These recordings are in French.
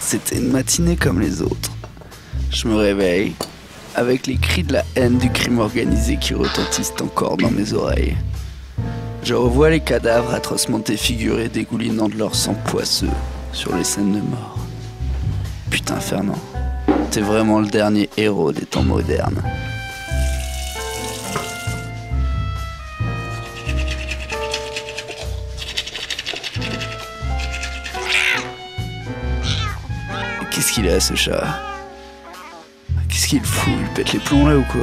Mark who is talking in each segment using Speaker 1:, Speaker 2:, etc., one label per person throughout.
Speaker 1: C'était une matinée comme les autres. Je me réveille avec les cris de la haine du crime organisé qui retentissent encore dans mes oreilles. Je revois les cadavres atrocement défigurés dégoulinant de leur sang poisseux sur les scènes de mort. Putain, Fernand, t'es vraiment le dernier héros des temps modernes. Qu'est-ce qu'il a, ce chat? Qu'est-ce qu'il fout? Il pète les plombs là ou quoi?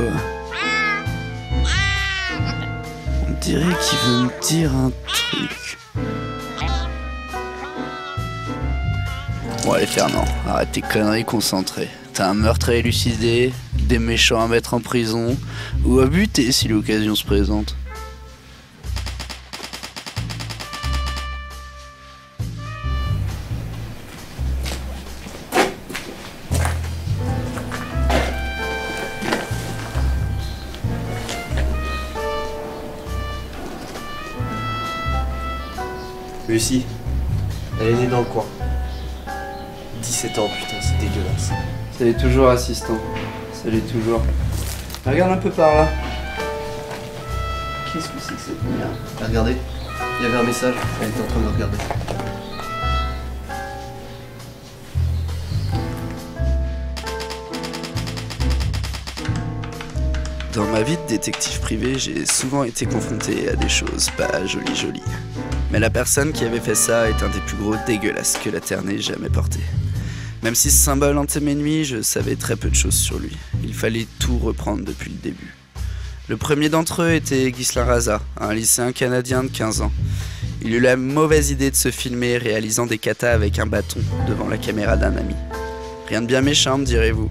Speaker 1: On dirait qu'il veut me dire un truc. Bon allez Fernand, arrête tes conneries, concentré. T'as un meurtre à élucider, des méchants à mettre en prison, ou à buter si l'occasion se présente.
Speaker 2: Lucie, elle est née dans le coin. 17 ans, putain, c'est dégueulasse.
Speaker 1: Ça l'est toujours, assistant. Ça l'est toujours. Regarde un peu par là. Qu'est-ce que c'est que cette merde?
Speaker 2: Regardez, il y avait un message, elle était en train de le regarder.
Speaker 1: Dans ma vie de détective privé, j'ai souvent été confronté à des choses pas jolies. Mais la personne qui avait fait ça est un des plus gros dégueulasses que la Terre n'ait jamais porté. Même si ce symbole hantait mes nuits, je savais très peu de choses sur lui. Il fallait tout reprendre depuis le début. Le premier d'entre eux était Ghislain Raza, un lycéen canadien de 15 ans. Il eut la mauvaise idée de se filmer réalisant des katas avec un bâton devant la caméra d'un ami. Rien de bien méchant, me direz-vous.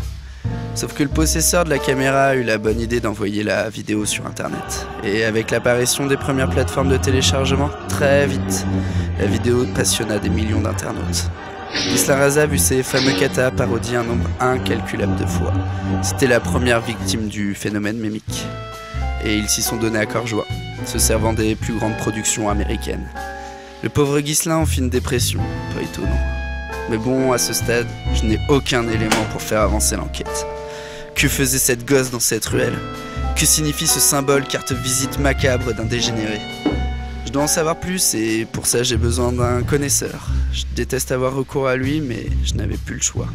Speaker 1: Sauf que le possesseur de la caméra a eu la bonne idée d'envoyer la vidéo sur internet. Et avec l'apparition des premières plateformes de téléchargement, très vite, la vidéo passionna des millions d'internautes. Ghislain Raza a vu ses fameux katas parodier un nombre incalculable de fois. C'était la première victime du phénomène mémique. Et ils s'y sont donnés à cœur joie, se servant des plus grandes productions américaines. Le pauvre Ghislain en fit une dépression, pas étonnant. Mais bon, à ce stade, je n'ai aucun élément pour faire avancer l'enquête. Que faisait cette gosse dans cette ruelle? Que signifie ce symbole carte visite macabre d'un dégénéré? Je dois en savoir plus et pour ça j'ai besoin d'un connaisseur. Je déteste avoir recours à lui, mais je n'avais plus le choix.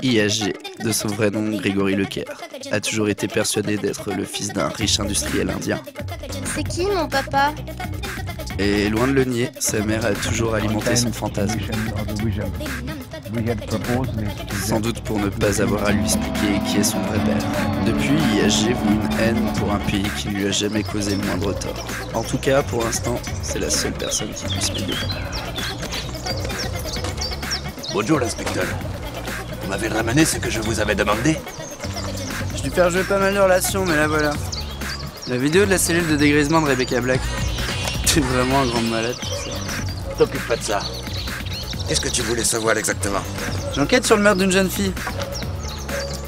Speaker 1: IHG, de son vrai nom Grégory Leclerc, a toujours été persuadé d'être le fils d'un riche industriel indien.
Speaker 3: C'est qui mon papa?
Speaker 1: Et loin de le nier, sa mère a toujours alimenté son fantasme. Sans doute pour ne pas avoir à lui expliquer qui est son vrai père. Depuis, IHG voue une haine pour un pays qui ne lui a jamais causé le moindre tort. En tout cas, pour l'instant, c'est la seule personne qui puisse m'aider.
Speaker 4: Bonjour, l'inspecteur. Vous m'avez ramené ce que je vous avais demandé?
Speaker 1: Je dû faire jouer pas mal de relations, mais là voilà. La vidéo de la cellule de dégrisement de Rebecca Black. T'es vraiment un grand malade.
Speaker 4: T'occupe pas de ça. Qu'est-ce que tu voulais savoir exactement?
Speaker 1: J'enquête sur le meurtre d'une jeune fille.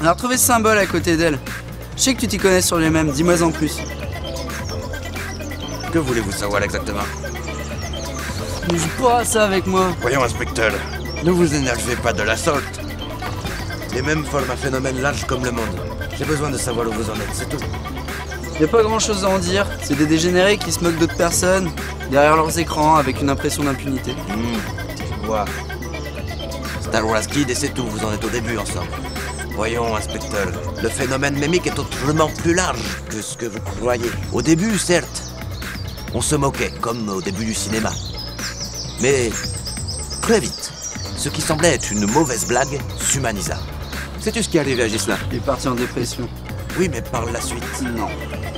Speaker 1: On a retrouvé ce symbole à côté d'elle. Je sais que tu t'y connais sur les mêmes, dis-moi en plus.
Speaker 4: Que voulez-vous savoir exactement?
Speaker 1: Ne joue pas à ça avec moi.
Speaker 4: Voyons, inspecteur, ne vous énervez pas de la sorte. Les mêmes forment un phénomène large comme le monde. J'ai besoin de savoir où vous en êtes, c'est tout.
Speaker 1: Y a pas grand chose à en dire. C'est des dégénérés qui se moquent d'autres personnes derrière leurs écrans avec une impression d'impunité.
Speaker 4: Je vois. Star Wars Kid et c'est tout, vous en êtes au début ensemble. Voyons, inspecteur, le phénomène mémique est autrement plus large que ce que vous croyez. Au début, certes, on se moquait, comme au début du cinéma. Mais très vite, ce qui semblait être une mauvaise blague s'humanisa. Sais-tu ce qui est arrivé à Ghislain?
Speaker 1: Il est parti en dépression.
Speaker 4: Oui, mais par la suite.
Speaker 1: Non.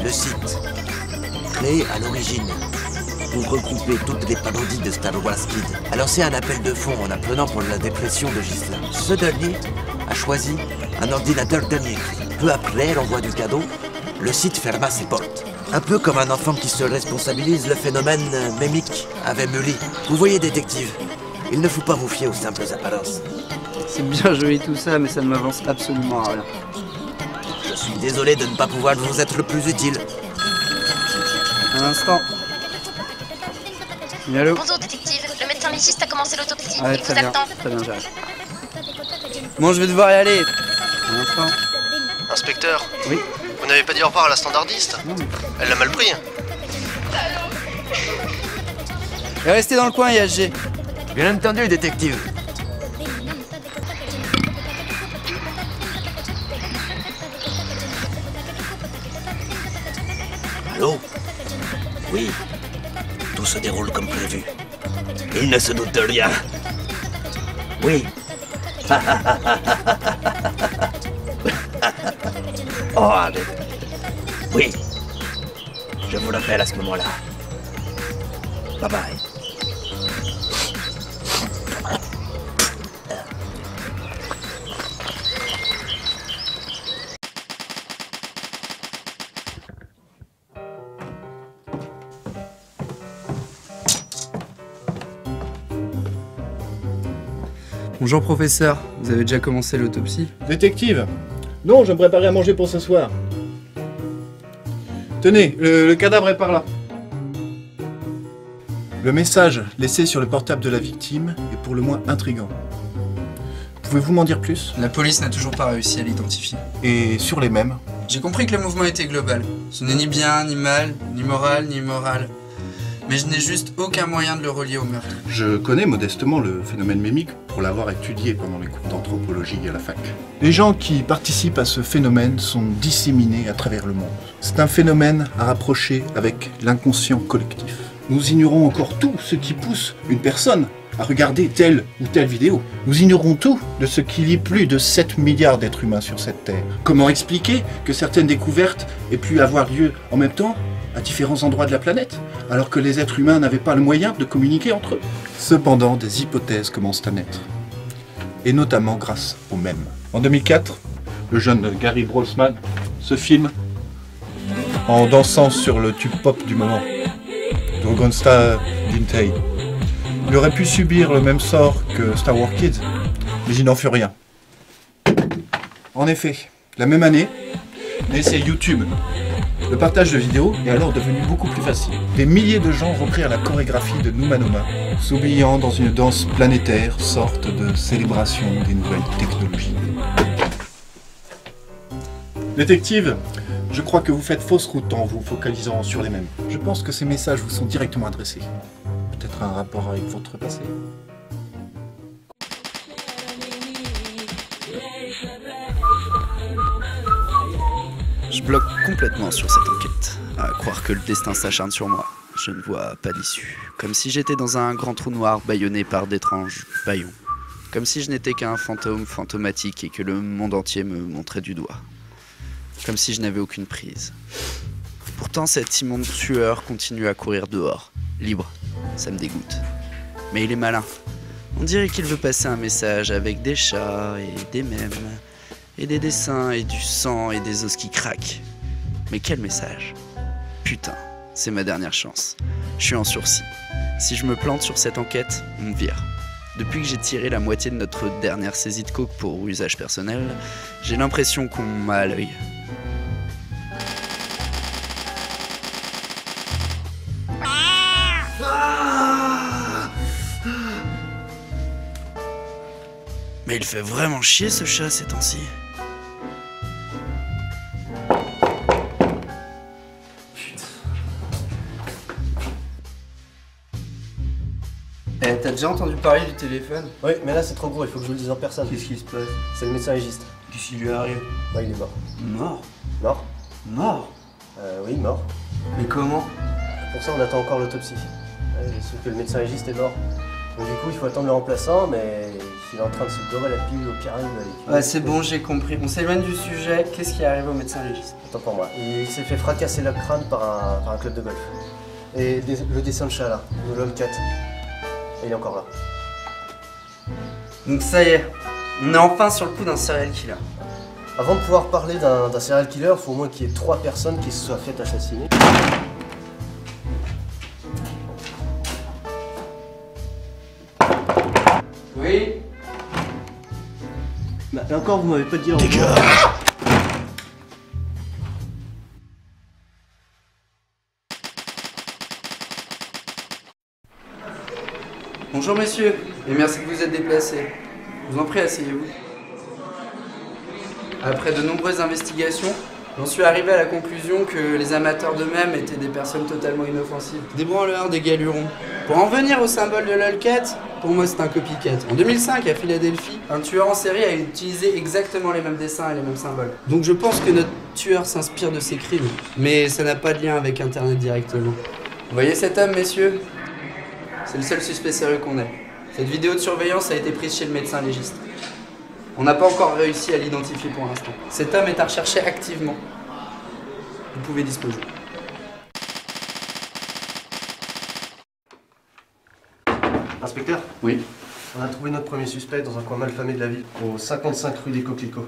Speaker 4: Le site, créé à l'origine pour regrouper toutes les parodies de Star Wars Kid, a lancé un appel de fonds en appelant pour la dépression de Ghislain. Ce dernier a choisi un ordinateur dernier cri. Peu après l'envoi du cadeau, le site ferma ses portes. Un peu comme un enfant qui se responsabilise, le phénomène mémique avait mûri. Vous voyez, détective, il ne faut pas vous fier aux simples apparences.
Speaker 1: C'est bien joli tout ça, mais ça ne m'avance absolument à rien.
Speaker 4: Je suis désolé de ne pas pouvoir vous être le plus utile.
Speaker 1: Un instant. Oui, allô?
Speaker 3: Bonjour détective, le médecin légiste a commencé l'autopsie.
Speaker 1: Ouais,
Speaker 3: Il
Speaker 1: très
Speaker 3: vous
Speaker 1: bien,
Speaker 3: attend.
Speaker 1: très bien, j'arrive. Bon, je vais devoir y aller. Un instant.
Speaker 2: Inspecteur,
Speaker 1: Oui.
Speaker 2: vous n'avez pas dit au revoir à la standardiste?
Speaker 1: Non, mais...
Speaker 2: Elle l'a mal pris.
Speaker 1: Et restez dans le coin, IHG.
Speaker 4: Bien entendu, détective. Allô? Oui. Tout se déroule comme prévu. Il ne se doute de rien. Oui. Oh, allez. Oui. Je vous l'appelle à ce moment-là. Bye bye.
Speaker 1: Bonjour professeur, vous avez déjà commencé l'autopsie?
Speaker 5: Détective? Non, je me préparais à manger pour ce soir. Tenez, le cadavre est par là. Le message laissé sur le portable de la victime est pour le moins intriguant. Pouvez-vous m'en dire plus?
Speaker 1: La police n'a toujours pas réussi à l'identifier.
Speaker 5: Et sur les mêmes?
Speaker 1: J'ai compris que le mouvement était global. Ce n'est ni bien, ni mal, ni moral, ni immoral. Mais je n'ai juste aucun moyen de le relier au meurtre.
Speaker 5: Je connais modestement le phénomène mémique pour l'avoir étudié pendant les cours d'anthropologie à la fac. Les gens qui participent à ce phénomène sont disséminés à travers le monde. C'est un phénomène à rapprocher avec l'inconscient collectif. Nous ignorons encore tout ce qui pousse une personne à regarder telle ou telle vidéo. Nous ignorons tout de ce qui lie plus de 7 milliards d'êtres humains sur cette Terre. Comment expliquer que certaines découvertes aient pu avoir lieu en même temps à différents endroits de la planète, alors que les êtres humains n'avaient pas le moyen de communiquer entre eux? Cependant, des hypothèses commencent à naître, et notamment grâce aux mèmes. En 2004, le jeune Gary Brolsman se filme en dansant sur le tube pop du moment, Dragonsta Dintei. Il aurait pu subir le même sort que Star Wars Kids, mais il n'en fut rien. En effet, la même année, naissait YouTube. Le partage de vidéos est alors devenu beaucoup plus facile. Des milliers de gens reprirent la chorégraphie de Numa Numa, s'oubliant dans une danse planétaire, sorte de célébration des nouvelles technologies. Détective, je crois que vous faites fausse route en vous focalisant sur les mêmes. Je pense que ces messages vous sont directement adressés. Peut-être un rapport avec votre passé.
Speaker 1: Je bloque complètement sur cette enquête. À croire que le destin s'acharne sur moi. Je ne vois pas d'issue. Comme si j'étais dans un grand trou noir bâillonné par d'étranges bâillons. Comme si je n'étais qu'un fantôme fantomatique et que le monde entier me montrait du doigt. Comme si je n'avais aucune prise. Pourtant, cet immonde tueur continue à courir dehors, libre. Ça me dégoûte. Mais il est malin. On dirait qu'il veut passer un message avec des chats et des mèmes. Et des dessins, et du sang, et des os qui craquent. Mais quel message? Putain, c'est ma dernière chance. Je suis en sursis. Si je me plante sur cette enquête, on me vire. Depuis que j'ai tiré la moitié de notre dernière saisie de coke pour usage personnel, j'ai l'impression qu'on m'a à l'œil. Mais il fait vraiment chier ce chat ces temps-ci. Eh, t'as déjà entendu parler du téléphone?
Speaker 2: Oui, mais là c'est trop gros, il faut que je vous le dise en personne.
Speaker 1: Qu'est-ce qui se passe?
Speaker 2: C'est le médecin légiste.
Speaker 1: Qu'est-ce qui lui arrive?
Speaker 2: Bah, il est mort.
Speaker 1: Mort?
Speaker 2: Mort?
Speaker 1: Mort?
Speaker 2: Oui, mort.
Speaker 1: Mais comment?
Speaker 2: Pour ça, on attend encore l'autopsie. Sauf que le médecin légiste est mort. Donc du coup, il faut attendre le remplaçant, mais il est en train de se dorer la pilule au carré.
Speaker 1: Ouais, c'est bon, j'ai compris. On s'éloigne du sujet. Qu'est-ce qui est arrivé au médecin légiste?
Speaker 2: Attends pour moi. Il s'est fait fracasser le crâne par un club de golf. Et le dessin de chat là, le lolcat. Et il est encore là.
Speaker 1: Donc ça y est, on est enfin sur le coup d'un serial killer.
Speaker 2: Avant de pouvoir parler d'un serial killer, il faut au moins qu'il y ait 3 personnes qui se soient faites assassiner.
Speaker 1: Oui?
Speaker 2: Et encore, vous m'avez pas dit au revoir.
Speaker 4: Dégage.
Speaker 1: Bonjour messieurs, et merci de vous être déplacés. Je vous en prie, asseyez-vous. Après de nombreuses investigations, j'en suis arrivé à la conclusion que les amateurs d'eux-mêmes étaient des personnes totalement inoffensives. Des branleurs, des galurons. Pour en venir au symbole de Lolcat, pour moi c'est un copycat. En 2005, à Philadelphie, un tueur en série a utilisé exactement les mêmes dessins et les mêmes symboles. Donc je pense que notre tueur s'inspire de ces crimes. Mais ça n'a pas de lien avec Internet directement. Vous voyez cet homme, messieurs? C'est le seul suspect sérieux qu'on ait. Cette vidéo de surveillance a été prise chez le médecin légiste. On n'a pas encore réussi à l'identifier pour l'instant. Cet homme est à rechercher activement. Vous pouvez disposer.
Speaker 2: Inspecteur?
Speaker 1: Oui.
Speaker 2: On a trouvé notre premier suspect dans un coin malfamé de la ville, au 55 rue des Coquelicots.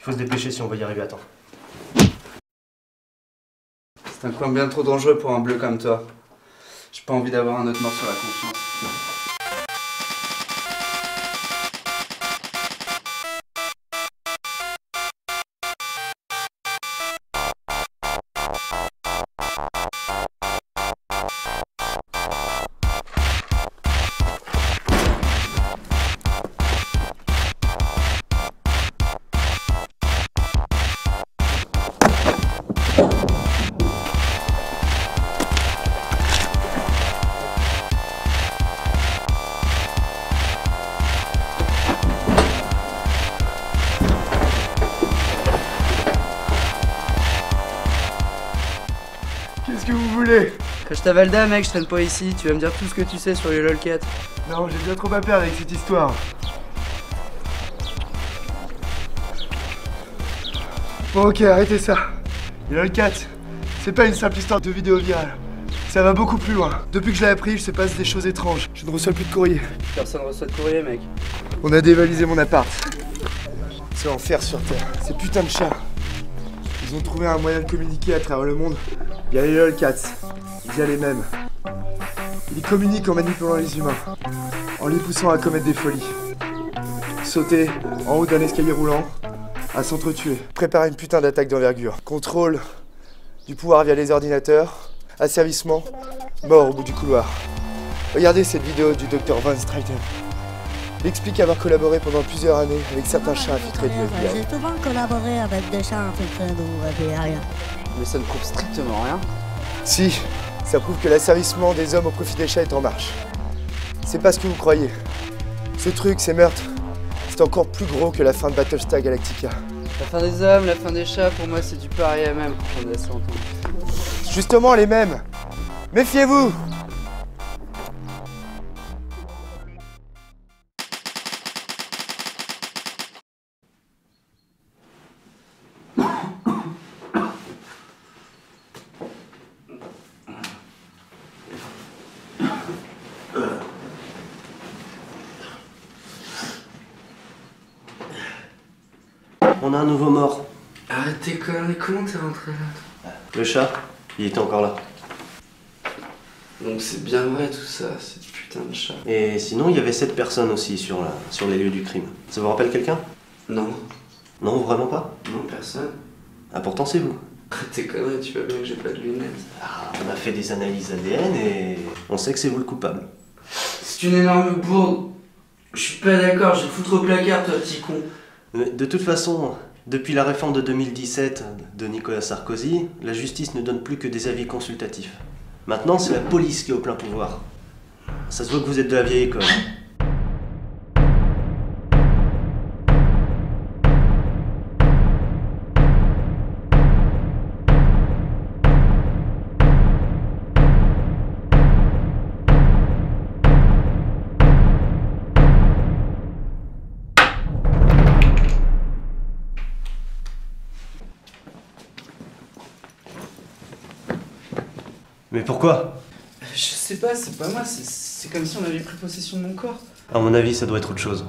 Speaker 2: Il faut se dépêcher si on va y arriver à temps.
Speaker 1: C'est un coin bien trop dangereux pour un bleu comme toi. J'ai pas envie d'avoir un autre mort sur la conscience.
Speaker 6: Qu'est-ce que vous voulez?
Speaker 1: Crash ta Valda, mec, je traîne pas ici. Tu vas me dire tout ce que tu sais sur les Lolcat.
Speaker 6: Non, j'ai bien trop à perdre avec cette histoire. Bon, ok, arrêtez ça. Les Lolcat, c'est pas une simple histoire de vidéo virale. Ça va beaucoup plus loin. Depuis que je l'ai appris, il se passe des choses étranges. Je ne reçois plus de courrier.
Speaker 1: Personne reçoit de courrier, mec.
Speaker 6: On a dévalisé mon appart. C'est l'enfer sur Terre. Ces putains de chats. Ils ont trouvé un moyen de communiquer à travers le monde via les Lolcats, via les mêmes. Ils communiquent en manipulant les humains, en les poussant à commettre des folies. Sauter en haut d'un escalier roulant, à s'entretuer. Préparer une putain d'attaque d'envergure. Contrôle du pouvoir via les ordinateurs, asservissement, mort au bout du couloir. Regardez cette vidéo du Dr Van Strayden. Il explique avoir collaboré pendant plusieurs années avec certains chats infiltrés du FBI.
Speaker 7: J'ai souvent collaboré avec des chats infiltrés du FBI.
Speaker 1: Mais ça ne prouve strictement rien.
Speaker 6: Si, ça prouve que l'asservissement des hommes au profit des chats est en marche. C'est pas ce que vous croyez. Ce truc, ces meurtres, c'est encore plus gros que la fin de Battlestar Galactica.
Speaker 1: La fin des hommes, la fin des chats, pour moi c'est du pareil à même quand on a 100 ans.
Speaker 6: Justement les mêmes. Méfiez-vous!
Speaker 2: On a un nouveau mort.
Speaker 1: Arrête tes conneries, comment t'es rentré là?
Speaker 2: Le chat, il était encore là.
Speaker 1: Donc c'est bien vrai tout ça, cette putain de chat.
Speaker 2: Et sinon, il y avait 7 personnes aussi sur les lieux du crime. Ça vous rappelle quelqu'un?
Speaker 1: Non,
Speaker 2: Non, vraiment pas?
Speaker 1: non, personne.
Speaker 2: Ah, pourtant c'est vous.
Speaker 1: Arrête tes conneries, tu vois bien que j'ai pas de lunettes.
Speaker 2: Ah, on a fait des analyses ADN et on sait que c'est vous le coupable.
Speaker 1: C'est une énorme bourde. Je suis pas d'accord, je vais te foutre au placard, toi, petit con.
Speaker 2: Mais de toute façon, depuis la réforme de 2017 de Nicolas Sarkozy, la justice ne donne plus que des avis consultatifs. Maintenant, c'est la police qui est au plein pouvoir. Ça se voit que vous êtes de la vieille école. Mais pourquoi?
Speaker 1: Je sais pas, c'est pas moi, c'est comme si on avait pris possession de mon corps.
Speaker 2: À mon avis, ça doit être autre chose.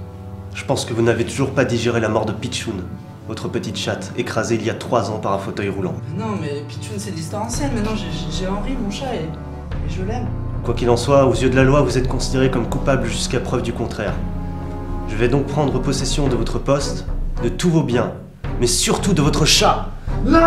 Speaker 2: Je pense que vous n'avez toujours pas digéré la mort de Pichoun, votre petite chatte, écrasée il y a 3 ans par un fauteuil roulant.
Speaker 1: Non, mais Pichoun, c'est de l'histoire ancienne. Maintenant, j'ai Henri, mon chat, et je l'aime.
Speaker 2: Quoi qu'il en soit, aux yeux de la loi, vous êtes considéré comme coupable jusqu'à preuve du contraire. Je vais donc prendre possession de votre poste de tous vos biens, mais surtout de votre chat.
Speaker 6: Non!